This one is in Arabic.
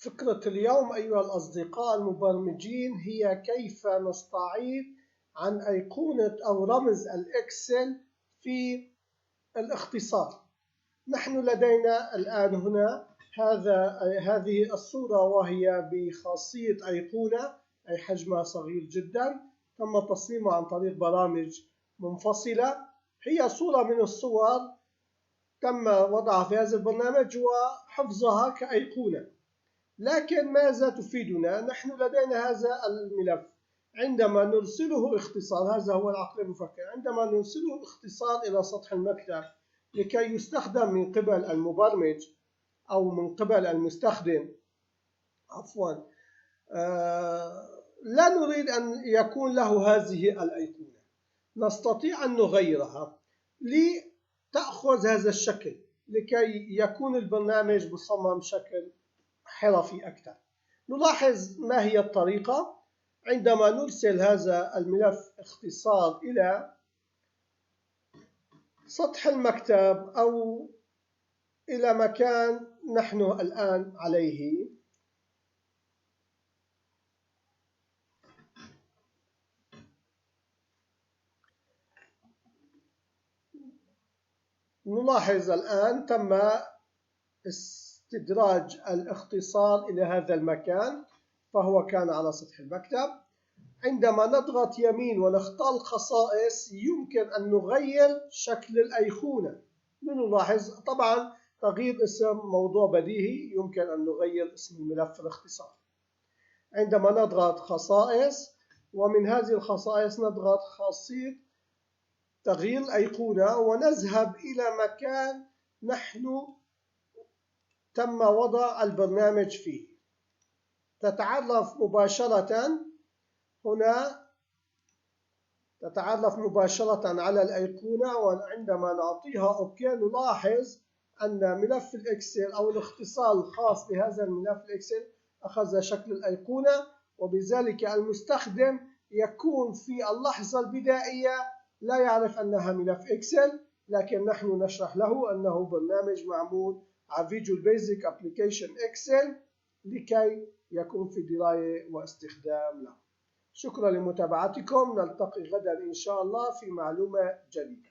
فكرة اليوم أيها الأصدقاء المبرمجين هي كيف نستعيض عن أيقونة أو رمز الإكسل في الاختصار. نحن لدينا الآن هنا هذه الصورة وهي بخاصية أيقونة، أي حجمها صغير جدا، تم تصميمها عن طريق برامج منفصلة. هي صورة من الصور تم وضعها في هذا البرنامج وحفظها كأيقونة. لكن ماذا تفيدنا؟ نحن لدينا هذا الملف، عندما نرسله اختصار، هذا هو العقل المفكر، عندما نرسله اختصار إلى سطح المكتب لكي يستخدم من قبل المبرمج أو من قبل المستخدم، عفوا، لا نريد أن يكون له هذه الأيقونة، نستطيع أن نغيرها لتأخذ هذا الشكل لكي يكون البرنامج مصمم بشكل حرفي أكثر. نلاحظ ما هي الطريقة. عندما نرسل هذا الملف اختصار إلى سطح المكتب أو إلى مكان نحن الآن عليه، نلاحظ الآن تم استدراج الاختصار إلى هذا المكان، فهو كان على سطح المكتب. عندما نضغط يمين ونختار الخصائص يمكن أن نغير شكل الأيقونة. نلاحظ طبعا تغيير اسم موضوع بديهي، يمكن أن نغير اسم الملف الاختصار. عندما نضغط خصائص ومن هذه الخصائص نضغط خاصية تغيير الأيقونة ونذهب إلى مكان نحن تم وضع البرنامج فيه. تتعرف مباشرة على الأيقونة، وعندما نعطيها أوكي نلاحظ أن ملف الإكسل أو الاختصار الخاص بهذا الملف الإكسل أخذ شكل الأيقونة، وبذلك المستخدم يكون في اللحظة البدائية لا يعرف أنها ملف إكسل، لكن نحن نشرح له أنه برنامج معمول على فيجوال بيزك أبليكيشن إكسل لكي يكون في دراية واستخدام له. شكرا لمتابعتكم، نلتقي غدا إن شاء الله في معلومة جديدة.